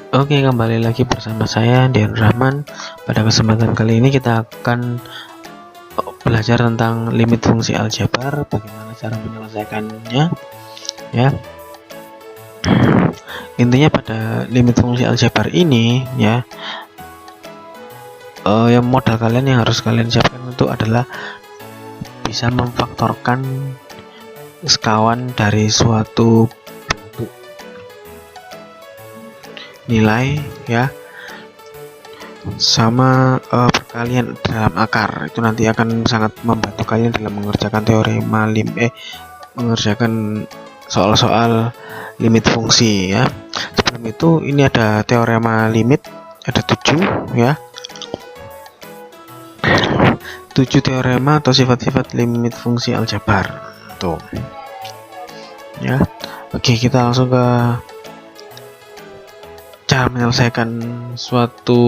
Oke, kembali lagi bersama saya Dian Rahman. Pada kesempatan kali ini kita akan belajar tentang limit fungsi aljabar, bagaimana cara menyelesaikannya ya. Intinya pada limit fungsi aljabar ini ya, yang modal kalian yang harus kalian siapkan itu adalah bisa memfaktorkan sekawan dari suatu bentuk nilai ya sama perkalian dalam akar. Itu nanti akan sangat membantu kalian dalam mengerjakan teorema mengerjakan soal-soal limit fungsi ya. Sebelum itu ini ada teorema limit, ada 7 ya, 7 teorema atau sifat-sifat limit fungsi aljabar tuh ya. Oke, kita langsung ke cara menyelesaikan suatu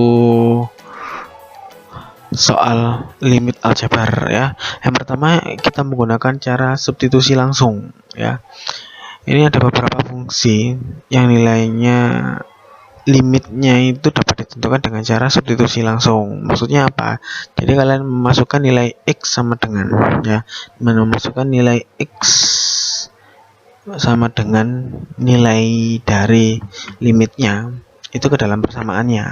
soal limit aljabar ya. Yang pertama kita menggunakan cara substitusi langsung ya. Ini ada beberapa fungsi yang nilainya limitnya itu dapat ditentukan dengan cara substitusi langsung. Maksudnya apa? Jadi kalian memasukkan nilai x sama dengan ya, memasukkan nilai x sama dengan nilai dari limitnya itu ke dalam persamaannya.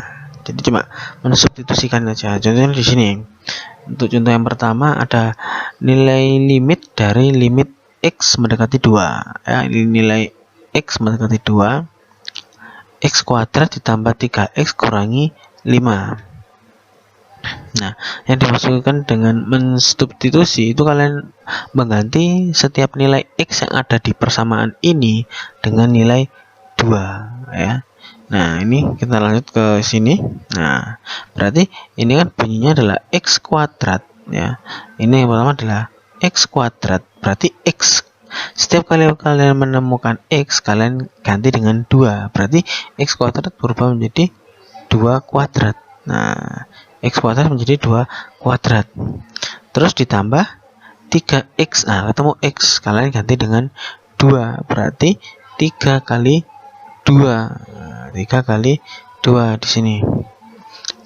Jadi cuma mensubstitusikan aja. Contohnya di sini. Untuk contoh yang pertama ada nilai limit dari limit x mendekati 2 ya. Ini nilai x mendekati 2, x kuadrat ditambah 3x kurangi 5. Nah, yang dimaksudkan dengan mensubstitusi itu kalian mengganti setiap nilai x yang ada di persamaan ini dengan nilai 2 ya. Nah, ini kita lanjut ke sini. Nah, berarti ini kan bunyinya adalah x kuadrat ya. Ini yang pertama adalah x kuadrat. Berarti x, setiap kali kalian menemukan x, kalian ganti dengan 2. Berarti x kuadrat berubah menjadi 2 kuadrat. Nah, x kuadrat menjadi 2 kuadrat. Terus ditambah 3x. Nah, ketemu x, kalian ganti dengan 2. Berarti 3 kali 2. 3 kali 2 di sini.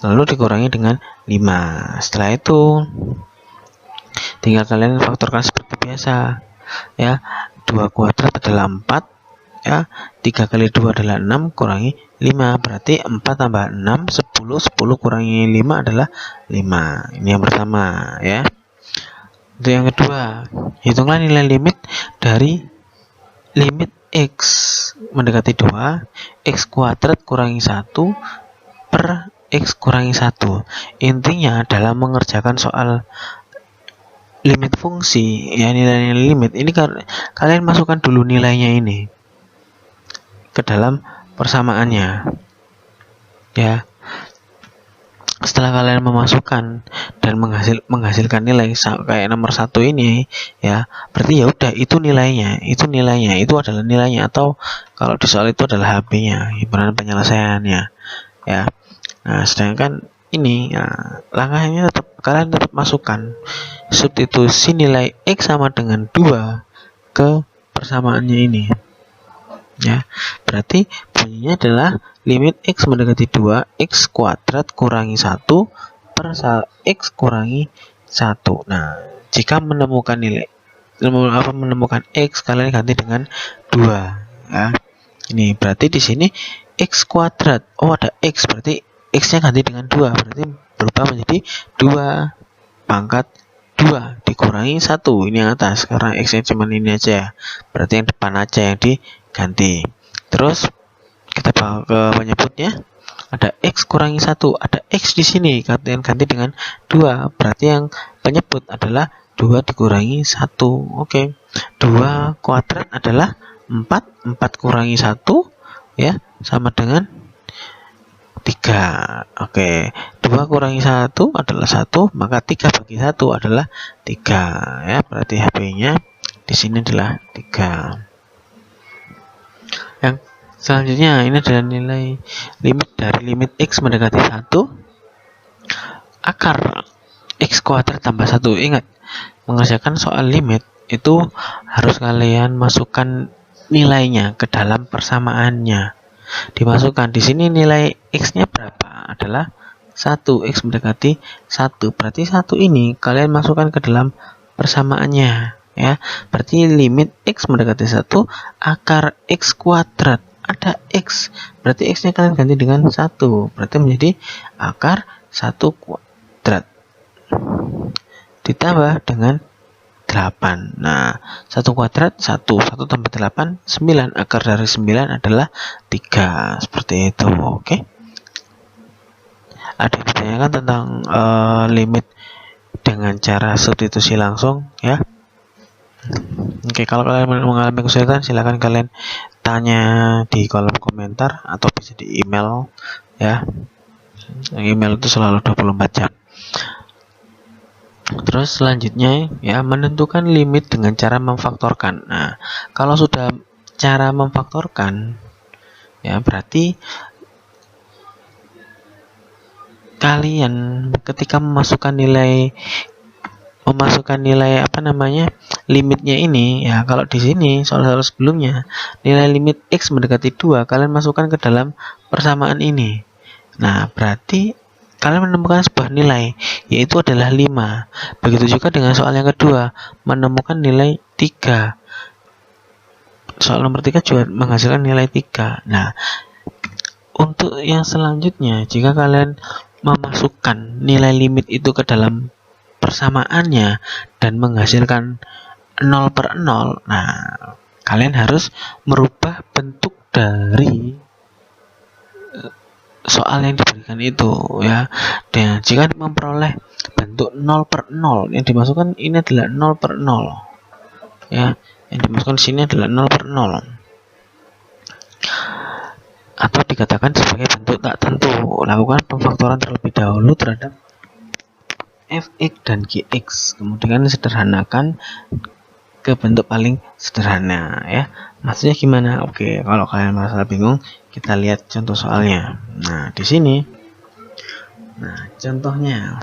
Lalu dikurangi dengan 5. Setelah itu tinggal kalian faktorkan seperti biasa ya. 2 kuadrat adalah 4 ya. 3 kali 2 adalah 6 kurangi 5. Berarti 4 tambah 6 10. 10 kurangi 5 adalah 5. Ini yang pertama ya. Untuk yang kedua, hitunglah nilai limit dari limit x mendekati 2, x kuadrat kurangi 1 per x kurangi 1. Intinya dalam mengerjakan soal limit fungsi ya, nilai limit ini kalian masukkan dulu nilainya ini ke dalam persamaannya ya. Setelah kalian memasukkan dan menghasilkan nilai kayak nomor 1 ini ya, berarti ya udah itu nilainya, itu adalah nilainya, atau kalau di soal itu adalah HB-nya, himpunan penyelesaiannya ya. Nah, sedangkan ini ya, langkahnya kalian tetap masukkan substitusi nilai x sama dengan 2 ke persamaannya ini ya. Berarti bunyinya adalah limit x mendekati 2, x kuadrat kurangi 1 per x kurangi 1. Nah, jika menemukan menemukan x, kalian ganti dengan 2 ya. Ini berarti di sini x kuadrat, oh ada x, berarti x-nya ganti dengan 2, berarti berubah menjadi 2 pangkat 2 dikurangi 1. Ini yang atas karena x-nya cuma ini aja, berarti yang depan aja yang diganti. Terus kita bawa ke penyebutnya, ada x kurangi 1, ada x di sini, kalian ganti dengan 2, berarti yang penyebut adalah 2 dikurangi 1. Oke. 2 kuadrat adalah 4 kurangi 1 ya, sama dengan 3. Oke. 2 kurangi 1 adalah 1, maka 3 bagi 1 adalah 3 ya, berarti HB-nya di sini adalah 3. Yang selanjutnya ini adalah nilai limit dari limit x mendekati 1 akar x kuadrat tambah 1. Ingat, mengerjakan soal limit itu harus kalian masukkan nilainya ke dalam persamaannya dimasukkan. Di sini nilai X-nya berapa? Adalah 1. X mendekati 1. Berarti 1 ini kalian masukkan ke dalam persamaannya, ya. Berarti limit X mendekati 1 akar X kuadrat. Ada X. Berarti X-nya kalian ganti dengan 1. Berarti menjadi akar 1 kuadrat. Ditambah dengan 8. Nah, 1 kuadrat 1 tambah 8 9. Akar dari 9 adalah 3. Seperti itu. Oke. Ada yang ditanyakan tentang limit dengan cara substitusi langsung, ya. Oke, kalau kalian mengalami kesulitan silakan kalian tanya di kolom komentar atau bisa di email, ya. Email itu selalu 24 jam. Terus selanjutnya, ya, menentukan limit dengan cara memfaktorkan. Nah, kalau sudah cara memfaktorkan, ya, berarti kalian ketika memasukkan nilai limitnya ini, ya, kalau di sini soal-soal sebelumnya nilai limit X mendekati 2 kalian masukkan ke dalam persamaan ini. Nah, berarti kalian menemukan sebuah nilai, yaitu adalah 5. Begitu juga dengan soal yang kedua, menemukan nilai 3. Soal nomor 3 juga menghasilkan nilai 3. Nah, untuk yang selanjutnya, jika kalian memasukkan nilai limit itu ke dalam persamaannya dan menghasilkan 0/0, nah, kalian harus merubah bentuk dari soal yang diberikan itu, ya. Dan jika memperoleh bentuk 0/0, yang dimasukkan ini adalah 0/0, ya. Yang dimasukkan di sini adalah 0/0, atau dikatakan sebagai bentuk tak tentu. Lakukan pemfaktoran terlebih dahulu terhadap fx dan gx, kemudian sederhanakan ke bentuk paling sederhana, ya. Maksudnya gimana? Oke, kalau kalian merasa bingung, kita lihat contoh soalnya. Nah, di sini, nah, contohnya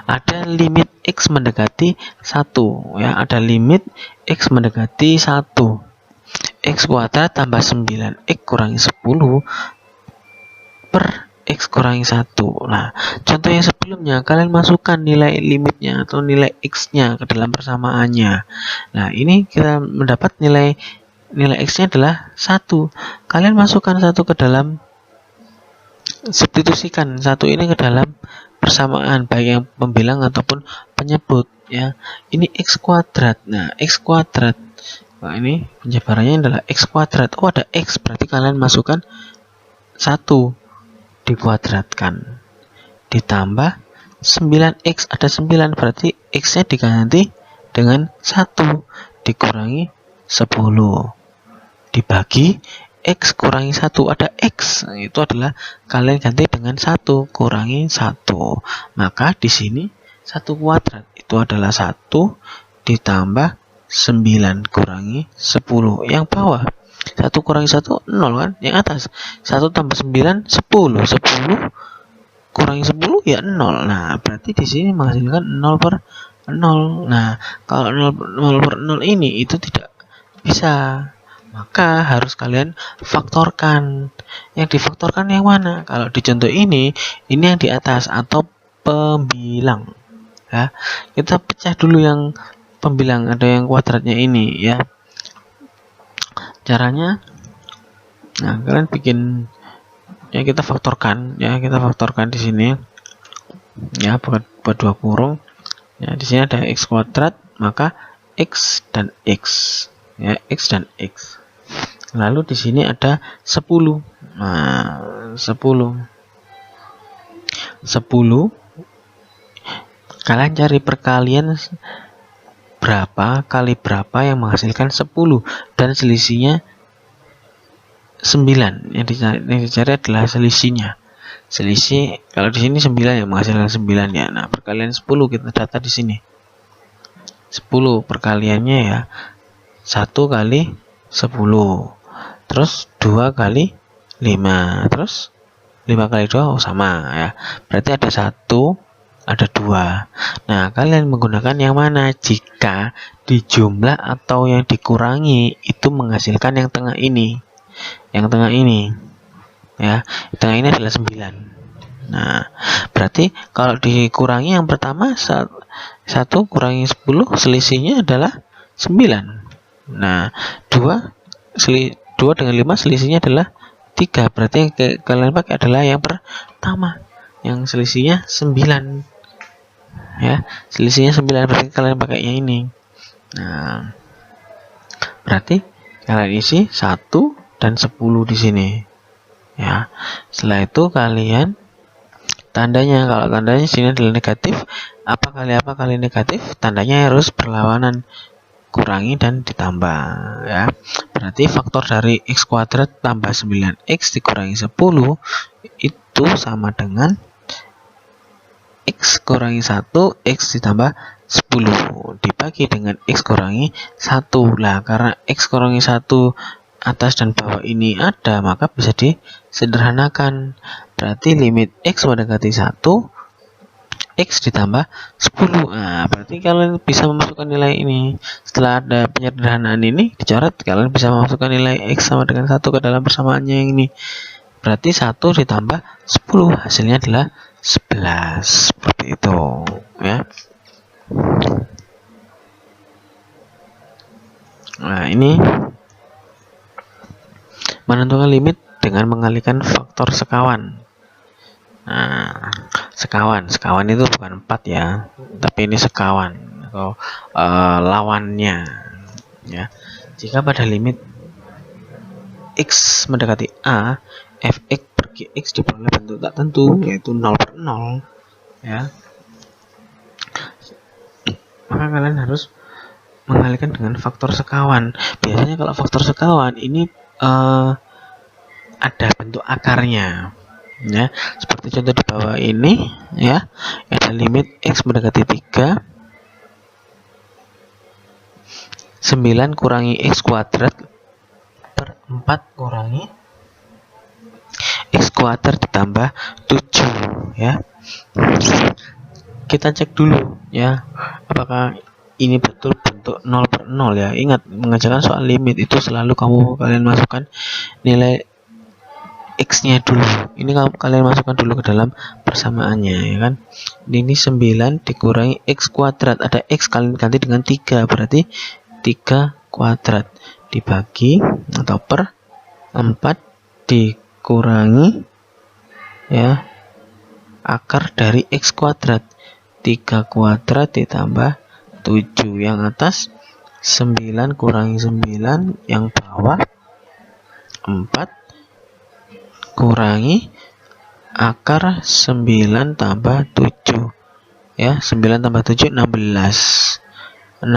ada limit X mendekati 1, ya. Ada limit X mendekati 1. X kuadrat tambah 9 X kurangi 10 per X kurangi 1. Nah, contoh yang sebelumnya kalian masukkan nilai limitnya atau nilai X-nya ke dalam persamaannya. Nah, ini kita mendapat nilai X-nya adalah 1. Kalian masukkan 1 ke dalam, substitusikan 1 ini ke dalam persamaan, baik yang pembilang ataupun penyebut, ya. Ini X kuadrat. Nah, X kuadrat, nah, ini penjabarannya adalah X kuadrat. Oh, ada X, berarti kalian masukkan 1 dikuadratkan ditambah 9X, ada 9, berarti X-nya diganti dengan 1 dikurangi 10 dibagi X kurangi 1, ada X. Nah, itu adalah kalian ganti dengan 1 kurangi 1. Maka di sini 1 kuadrat itu adalah 1 ditambah 9 kurangi 10. Yang bawah 1 kurangi 1 0 kan? Yang atas 1 tambah 9 10. 10 kurangi 10 ya 0. Nah, berarti di sini menghasilkan 0/0. Nah, kalau 0/0 ini itu tidak bisa, maka harus kalian faktorkan. Yang difaktorkan yang mana? Kalau di contoh ini yang di atas atau pembilang, ya. Kita pecah dulu yang pembilang, ada yang kuadratnya ini, ya. Caranya, nah, kalian bikin, ya, kita faktorkan, ya, kita faktorkan di sini, ya, buat 2 kurung, ya. Di sini ada X kuadrat, maka X dan X, ya, X dan X. Lalu di sini ada 10. Nah, 10 kalian cari perkalian berapa kali berapa yang menghasilkan 10 dan selisihnya 9. Yang dicari adalah selisihnya. Selisih, kalau di sini 9 yang menghasilkan 9, ya. Nah, perkalian 10 kita data di sini. 10 perkaliannya, ya, 1 kali 10. Terus 2 kali 5, terus 5 kali 2, oh, sama, ya. Berarti ada 1, ada 2. Nah, kalian menggunakan yang mana jika dijumlah atau yang dikurangi itu menghasilkan yang tengah ini. Yang tengah ini, ya. Tengah ini adalah 9. Nah, berarti kalau dikurangi yang pertama 1 kurangi 10 selisihnya adalah 9. Nah, 2 dengan 5 selisihnya adalah 3. Berarti yang kalian pakai adalah yang pertama, yang selisihnya 9. Ya, selisihnya 9, berarti kalian pakai yang ini. Nah, berarti kalian isi 1 dan 10 di sini. Ya. Setelah itu kalian tandanya, kalau tandanya sini adalah negatif, apa kali negatif, tandanya harus berlawanan, kurangi dan ditambah, ya. Berarti faktor dari x kuadrat tambah 9x dikurangi 10 itu sama dengan x kurangi 1 x ditambah 10 dibagi dengan x kurangi 1. Lah, karena x kurangi 1 atas dan bawah ini ada, maka bisa disederhanakan. Berarti limit x mendekati 1 x ditambah 10. Nah, berarti kalian bisa memasukkan nilai ini. Setelah ada penyederhanaan ini dicoret, kalian bisa memasukkan nilai x sama dengan 1 ke dalam persamaannya yang ini. Berarti 1 ditambah 10 hasilnya adalah 11. Seperti itu, ya. Nah, ini menentukan limit dengan mengalihkan faktor sekawan. Nah, sekawan itu bukan 4 ya, tapi ini sekawan atau lawannya, ya. Jika pada limit x mendekati a, fx per gx diperoleh bentuk tak tentu, yaitu 0/0, ya. Maka kalian harus mengalihkan dengan faktor sekawan. Biasanya kalau faktor sekawan ini ada bentuk akarnya, ya, seperti contoh di bawah ini, ya. Ada limit x mendekati 3, 9 kurangi x kuadrat per 4 kurangi x kuadrat ditambah 7, ya. Kita cek dulu, ya, apakah ini betul bentuk 0/0, ya. Ingat, mengerjakan soal limit itu selalu kalian masukkan nilai x-nya dulu. Ini kalian masukkan dulu ke dalam persamaannya, ya kan. Ini 9 dikurangi x kuadrat, ada x kalian ganti dengan 3, berarti 3 kuadrat dibagi atau per 4 dikurangi, ya, akar dari x kuadrat. 3 kuadrat ditambah 7, yang atas 9 kurangi 9, yang bawah 4 kurangi akar 9 tambah 7, ya. 9 tambah 7 16.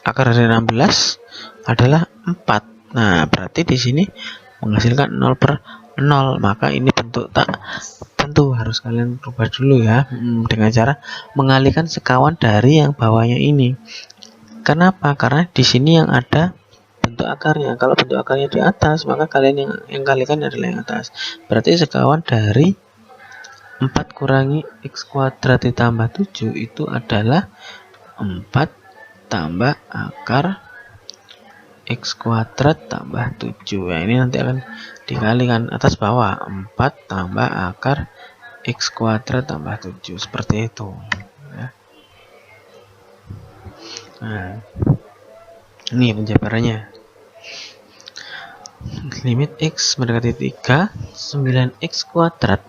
Akar dari 16 adalah 4. Nah, berarti di sini menghasilkan 0/0, maka ini bentuk tak tentu, harus kalian rubah dulu, ya, dengan cara mengalihkan sekawan dari yang bawahnya ini. Kenapa? Karena di sini yang ada bentuk akarnya. Kalau bentuk akarnya di atas, maka kalian yang kalikan adalah yang atas. Berarti sekawan dari 4 kurangi x kuadrat ditambah 7 itu adalah 4 tambah akar x kuadrat tambah 7. Ya, ini nanti akan dikalikan atas bawah, 4 tambah akar x kuadrat tambah 7, seperti itu, ya. Nah, ini penjabarannya. Limit x mendekati 3, 9x kuadrat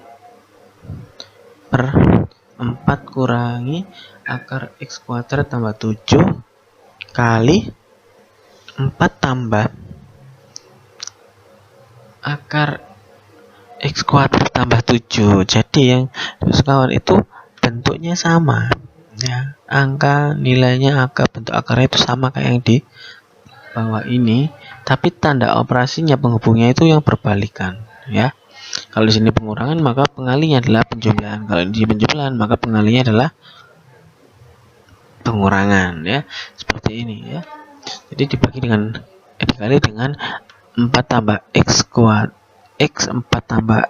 per 4 kurangi akar x kuadrat tambah 7 kali 4 tambah akar x kuadrat tambah 7. Jadi yang sekawan itu bentuknya sama, ya. Angka nilainya, bentuk akarnya itu sama kayak yang di bawah ini, tapi tanda operasinya, penghubungnya itu yang berbalikan, ya. Kalau di sini pengurangan, maka pengalinya adalah penjumlahan. Kalau di penjumlahan, maka pengalinya adalah pengurangan, ya. Seperti ini, ya. Jadi dikali dengan 4 tambah x kuadrat, x 4 tambah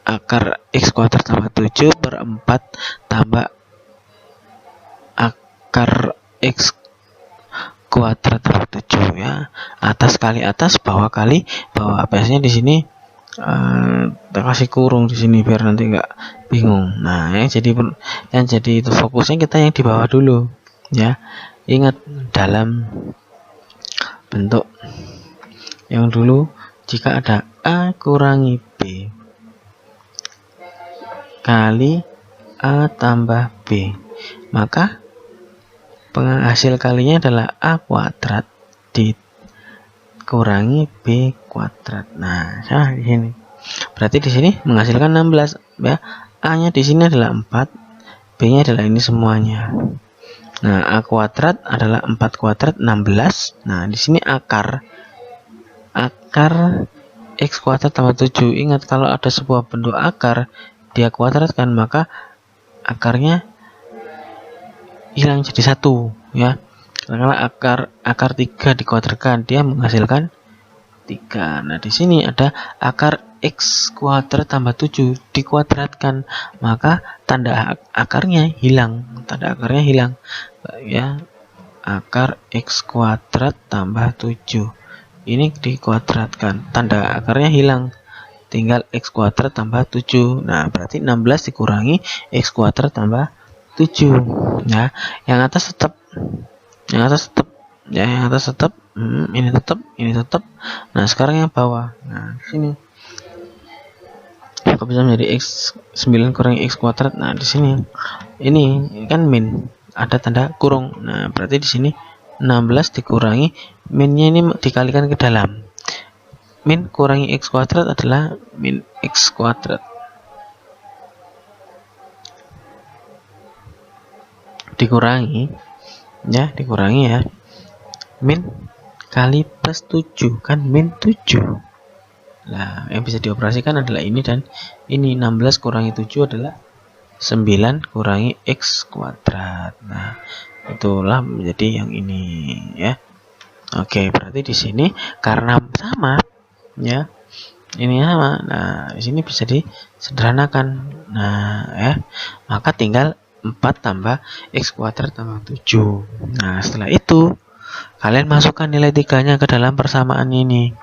akar x kuadrat tambah 7 per 4 tambah akar x kuadrat tambah 7, ya. Atas kali atas, bawah kali bawah. Biasanya di sini kita kasih kurung di sini biar nanti nggak bingung. Nah, yang jadi itu fokusnya kita yang di bawah dulu ya. Ingat dalam bentuk yang dulu, jika ada A kurangi B kali A tambah B, maka penghasil kalinya adalah A kuadrat dikurangi B kuadrat. Nah, di sini. Berarti di sini menghasilkan 16 ya. A-nya di sini adalah 4, B-nya adalah ini semuanya. Nah, A kuadrat adalah 4 kuadrat 16. Nah, di sini akar X kuadrat tambah 7. Ingat, kalau ada sebuah bentuk akar dia kuadratkan, maka akarnya hilang jadi 1 ya. Kalau akar 3 dikuadratkan, dia menghasilkan 3. Nah, di sini ada akar X kuadrat tambah 7 dikuadratkan, maka tanda akarnya hilang. Ya. Akar X kuadrat tambah 7 ini dikuadratkan, tanda akarnya hilang, tinggal X kuadrat tambah 7. Nah, berarti 16 dikurangi X kuadrat tambah 7 ya. Yang atas tetap ya, ini tetap. Nah, sekarang yang bawah. Nah, di sini kok bisa menjadi X 9 kurangi X kuadrat. Nah, di sini ini kan min, ada tanda kurung. Nah, berarti di sini 16 dikurangi minnya ini dikalikan ke dalam. Min kurangi X kuadrat adalah min X kuadrat dikurangi ya min kali plus 7, kan min 7. Nah, yang bisa dioperasikan adalah ini dan ini. 16 kurangi 7 adalah 9 kurangi X kuadrat. Nah, itulah menjadi yang ini ya. Oke, berarti di sini karena sama ya, ini sama. Nah, di sini bisa disederhanakan. Nah, ya, maka tinggal 4 tambah X kuadrat tambah 7. Nah, setelah itu kalian masukkan nilai 3-nya ke dalam persamaan ini,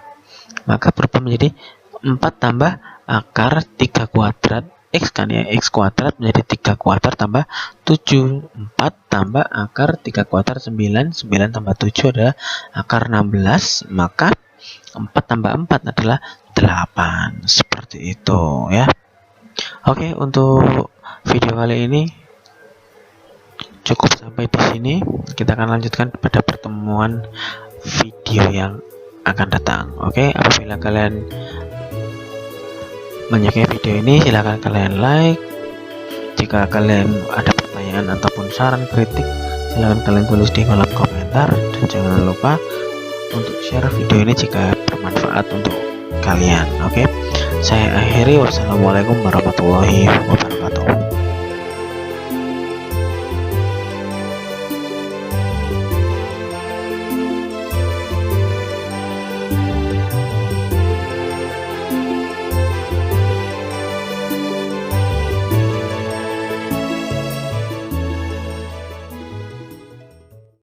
maka berubah menjadi 4 tambah akar 3 kuadrat X kan ya, X kuadrat menjadi 3 kuadrat tambah 7. 4 tambah akar 3 kuadrat 9 tambah 7 adalah akar 16, maka 4 tambah 4 adalah 8. Seperti itu ya. Oke, untuk video kali ini cukup sampai di sini. Kita akan lanjutkan pada pertemuan video yang akan datang. Oke, apabila kalian menyukai video ini, silahkan kalian like. Jika kalian ada pertanyaan ataupun saran kritik, silahkan kalian tulis di kolom komentar. Dan jangan lupa untuk share video ini jika bermanfaat untuk kalian. Oke, saya akhiri. Wassalamualaikum warahmatullahi wabarakatuh.